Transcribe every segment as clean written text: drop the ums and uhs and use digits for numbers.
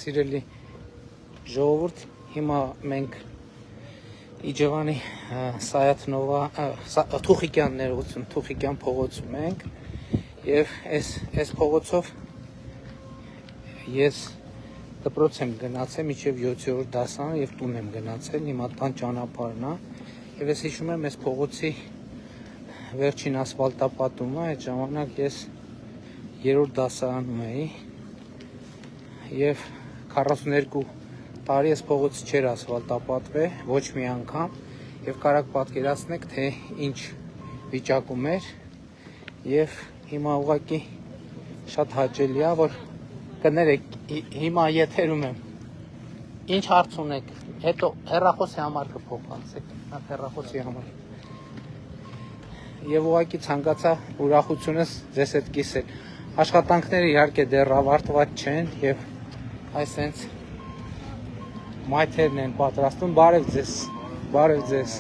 Սիրելի ժողովուրդ, հիմա մենք Իջևանի Սայաթնովա Թուխիկյան ներողություն, Թուխիկյան փողոցում ենք եւ այս փողոցով ես դպրոց եմ գնացել մինչև 7-րդ դասարան եւ տուն եմ գնացել, հիմա տան ճանապարհն է եւ ես հիշում եմ այս փողոցի վերջին ասֆալտապատումը, այդ ժամանակ ես 3-րդ դասարանում էի եւ 42 տարի այս փողոցը չէր ասֆալտապատվել ոչ մի անգամ եւ կարակ պատկերացնեք թե ինչ վիճակում էր եւ հիմա ուղղակի շատ հաճելի է որ կներեք հիմա եթերում եմ ինչ հարց ունեք հետո հեռախոսի համար կփոխանցեք հեռախոսի համար եւ ուղղակի ցանկացա ուրախությունս ձեզ հետ կիսել աշխատանքները իհարկե դեռ ավարտված չեն եւ այսենց մայթերն են պատրաստում բարև ձեզ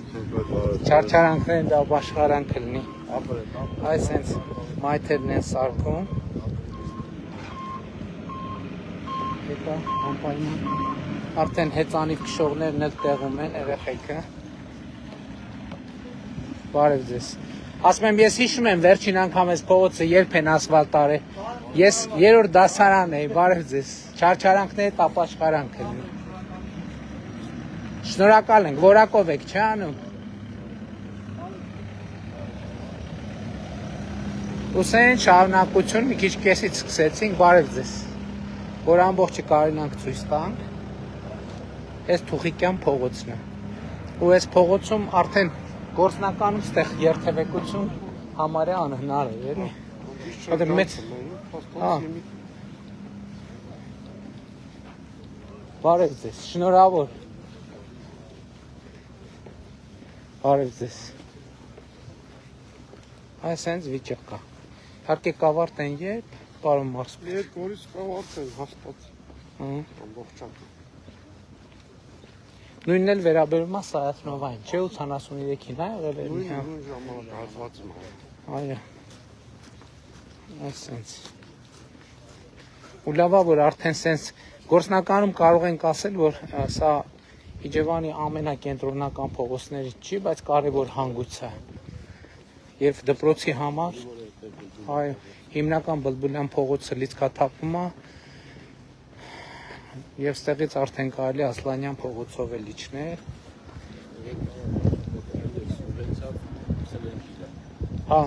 չարչարանքներն դա աշխարհան կլինի այսենց մայթերն են սարքում հետո անպայման արդեն հեծանիվ քշողներն էլ տեղում են երեխեքը բարև ձեզ ասում եմ ես հիշում եմ վերջին անգամ այս փողոցը երբ են ասֆալտարել ես 3-րդ դասարան էի բարև ձեզ չարչարանքները տապաշխարանք են շնորհակալ ենք որակով եք չի անում ուսեն շարունակություն մի քիչ կեսից սկսեցինք բարև ձեզ որ ամբողջը կարողանանք ցույց տանք այս Թուխիկյան փողոցն է ու այս փողոցում արդեն գործնականում ստեղ երթևեկություն համարյա անհնար է էլի որտեղ մեծ բարև ձեզ շնորհավոր բարև ձեզ այսենց վիճակ է իհարկե կավարտեն երբ պարոն Մարսպետ Երբ որից կավարտեն հաստատ ամբողջական նույնն էլ վերաբերում է Սայաթնովային չէ 83-ին է եղել նույն ժամանակ հազվացում այո այսենց ու լավա որ արդեն սենց գործնականում կարող ենք ասել որ սա Իջևանի ամենակենտրոնական փողոցներից չի բայց կարևոր հանգույց է եւ դպրոցի համար այո հիմնական Բլբուլյան փողոցը լիցքաթափում է եւ ստեղից արդեն կարելի Ասլանյան փողոցով էլ իջնել հա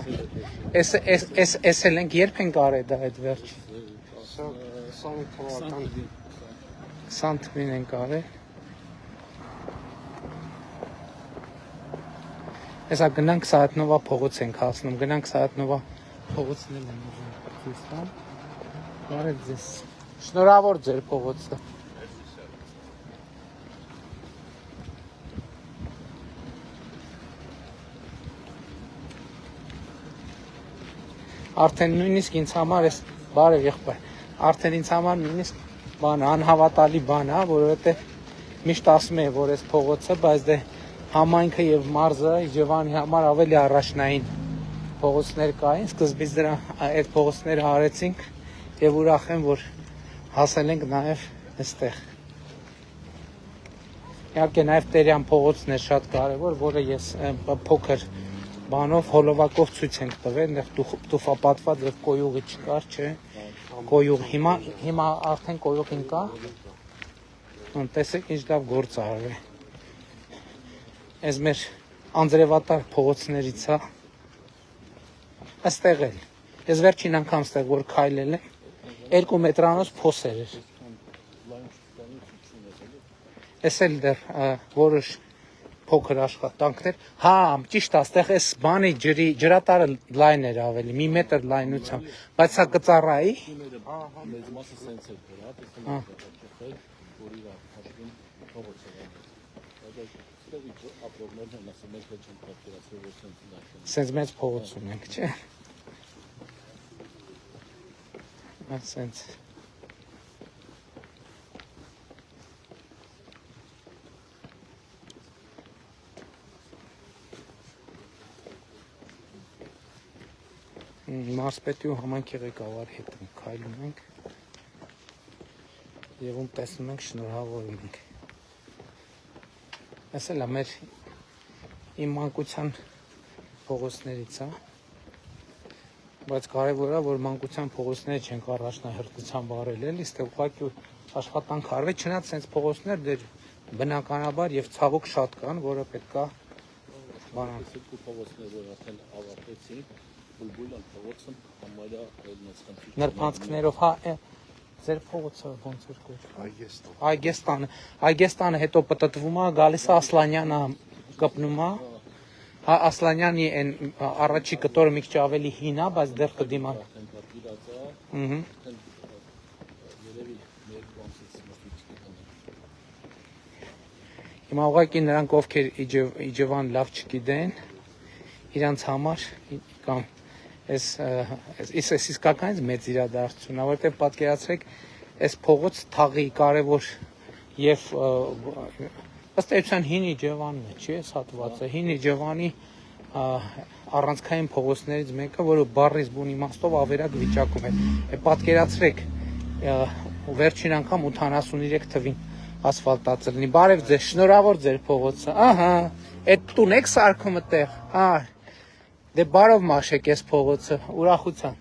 էս էլ ենք երբ ենք արել դա այդ վերջ 20 թվականին ենք արել Հեսա գնանք Սայաթնովա փողոց ենք հասնում, գնանք Սայաթնովա փողոցն էլ են ուզում ցույց տամ։ Բարև ձեզ։ Շնորհավոր ձեր փողոցը։ Արդեն նույնիսկ ինձ համար էս բարև եղբայր։ Արդեն ինձ համար նույնիսկ բան անհավատալի բան է, որովհետև միշտ ասում եմ, որ էս փողոցը, բայց դե համայնքը եւ մարզը Իջևանի համար ավելի առաջնային փողոցներ կային, սկզբից դրա այդ փողոցները հարեցինք եւ ուրախ եմ, որ հասել ենք նաեւ այստեղ։ Իհարկե նաեւ Տերյան փողոցն է շատ կարեւոր, որը ես փոքր բանով հոլովակով ցույց ենք տվել, այնտեղ տուֆապատված եւ կոյուղի չկար, չէ։ Կոյուղ հիմա արդեն կոյուղին կա։ Տեսեք ինչ լավ գործ արվել։ Այս մեր անձրևատար փողոցներից է այստեղ էլ ես վերջին անգամ ստեղ որ քայլել եմ 2 մետրանոց փոսեր էր այս էլ դեռ որոշ փոքր աշխատանքներ հա ճիշտ է այստեղ այս բանի ջրատարը լայն էր ավելի 1 մետր լայնությամբ բայց սա կծառայի հա մեծ մասը սենց էր հա որ իր հաշվում փողոց ապրողներն են ասում մենք չենք պատկերացրել որ սենց մեծ փողոց ունենք չէ սենց Մարսպետի ու համայնքի ղեկավարի հետ քայլում ենք Եվ ում տեսնում ենք շնորհավորում ենք։ Այս էլ է մեր իմ մանկության փողոցներից է։ Բայց կարևորը որ մանկության փողոցները չենք առաջնահերթությամբ արել էլի, ստե ուղղակի աշխատանք արվի, չնայած sense փողոցներ դեր բնականաբար եւ ցավոք շատ կան, որը պետքա բանան։ Այս երկու փողոցները որ արդեն ավարտեցին, բուլբուլան փողոցը համարյա այլնից խնդիր։ Նրբանցքներով, հա, ձեր փողոցը ոնց էր կոչվում։ Այգեստան։ Այգեստանը հետո պտտվում է, գալիս է Ասլանյանը կպնում է։ Հա Ասլանյանի այն առաջի կտորը մի քիչ ավելի հին է, բայց դեռ կդիմա։ Արդեն պատվիրած է, Ահա։ երևի մեր կոնսից մտիկ կտանեն։ Հիմա ուղղակի նրանք ովքեր Իջևան լավ չգիտեն, իրանց համար կամ այս իսկականից մեծ իրադարձություն, որտեղ պատկերացրեք, այս փողոց թաղի կարևոր եւ ըստ էության հին Իջևանն է, չի էս հատվածը, հին Իջևանի առանցքային փողոցներից մեկը, որը բառից բուն իմաստով ավերակ վիճակում է։ Պատկերացրեք, վերջին անգամ 83 թվին ասֆալտացել լինի։ Բարև ձեզ, շնորհավոր ձեր փողոցը։ Ահա, այդ տուն եք սարքում այդտեղ։ Հա։ Դե բարով մաշեք այս փողոցը, ուրախության։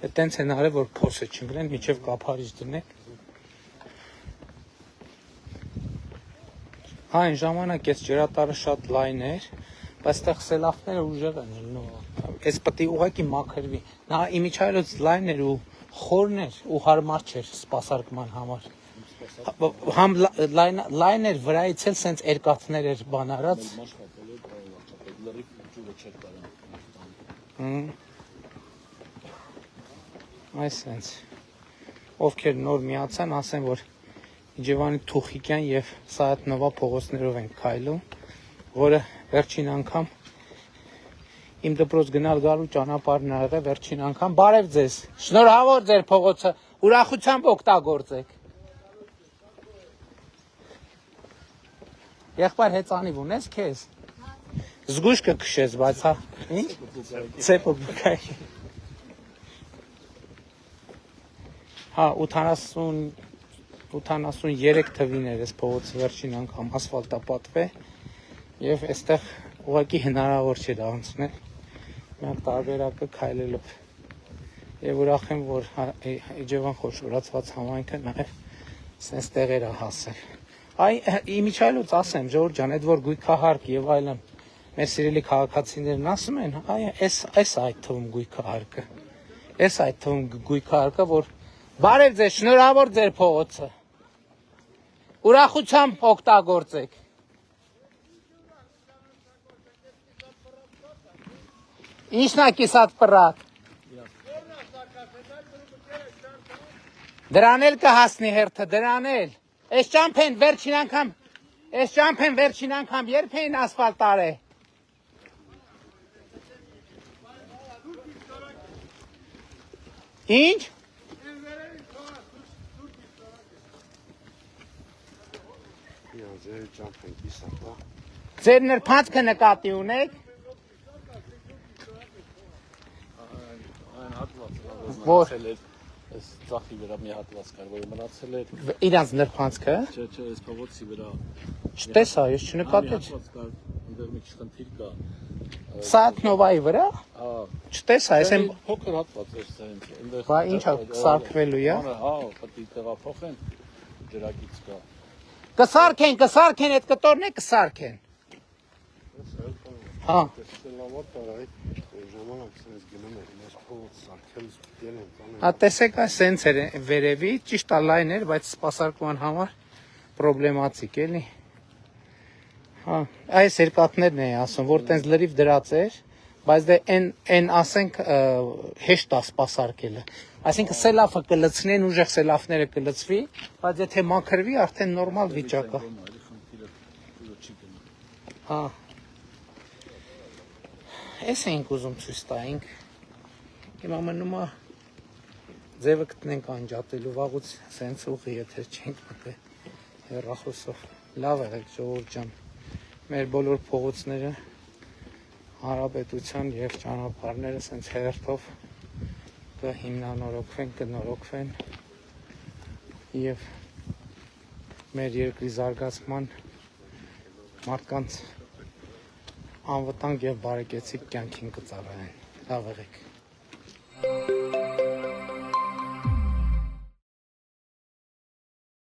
Այտենց են արել, որ փոսը չընկնեն, միջև կափարիչ դնեք։ Հա, այն ժամանակ այս ջրատարը շատ լայն էր, բայց այդտեղ սելավները ուժեղ են լինում։ Այս պետք է ուղղակի մաքրվի։ Նա իմիջայլոց լայն էր ու խորն էր ու հարմար չէր սպասարկման համար։ Համ լայն էր վրայից էլ սենց երկաթներ էր բան արած։ Աշխատել է լրիվ ջուրը չէր կարող։ Այս սենց ովքեր նոր միացան, ասեն, որ Իջևանի Թուխիկյան եւ Սայաթնովա փողոցներով են քայլում, որը վերջին անգամ իմ դպրոց գնալ գալու ճանապարհն ա եղել վերջին անգամ։ Բարև ձեզ։ Շնորհավոր ձեր փողոցը, ուրախությամբ օգտագործեք։ Եղբայր հեծանիվ ունես քեզ։ Զգույշ կքշես, բայց հա։ Ինչ։ Ցեպը բուկայ։ Հա 83 թվին էր այս փողոցը վերջին անգամ ասֆալտապատվե եւ այստեղ ուղղակի հնարավոր չէր անցնել միակ տարբերակը քայլելով եւ ուրախ եմ որ Իջևան խոշորացված համայնքը նաեւ sense տեղեր է հասել այ իմիջայլոց ասեմ Ժորժ ջան այդ որ գույքահարկ եւ այլն մեր սիրելի քաղաքացիներն ասում են այ այս այդ թվում գույքահարկը որ Բարև ձեզ, շնորհավոր ձեր փողոցը։ Ուրախությամբ օգտագործեք։ Ինչն է կիսատ պռատ։ Դրան էլ կհասնի հերթը, դրան էլ։ Այս ճամփեն վերջին անգամ երբ էին ասֆալտ արել։ Ինչ։ Ձեր նրբանցքը նկատի ունեք։ Այն հատվածը Որ այս ծախի վրա մի հատված կար, որը մնացել էր։ իրանց նրբանցքը։ Չէ, այս փողոցի վրա։ Չտեսա, ես չնկատեցի։ Հատված կար, այնտեղ մի քիչ խնդիր կա։ Սայաթնովայի վրա։ Հա, Չտեսա, այս են փոքր հատված էր սենց։ Այնտեղ Բա ինչա սարքվելու է։ Հա, պետք է տեղափոխեն ջրակից կա։ Կսարքեն, այդ կտորն է կսարքեն։ Հա։ Հա տեսեք, այս սենց էր վերևի, ճիշտ է լայն էր, բայց սպասարկման համար պրոբլեմատիկ էլի։ Հա, այս երկաթներն է ասում, որ տենց լրիվ դրած էր, բայց դե այն ասենք հեշտ է սպասարկելը։ Այսինքն սելավը կլցնեն, ուժեղ սելավները կլցվի, բայց եթե մաքրվի, արդեն նորմալ վիճակ է։ Հա։ Էս էինք ուզում ցույց տայինք։ Հիմա մնում է ձևը գտնենք անջատելու վաղուց սենց ուղի եթե չենք մտել հեռախոսով։ Լավ եղեք ժողովուրդ ջան։ Մեր բոլոր փողոցները հանրապետության եւ ճանապարհները սենց հերթով կհիմնանորոգվեն, կնորոգվեն եւ մեր երկրի զարգացման մարդկանց անվտանգ եւ բարեկեցիկ կյանքին կծառայեն։ Լավ եղեք։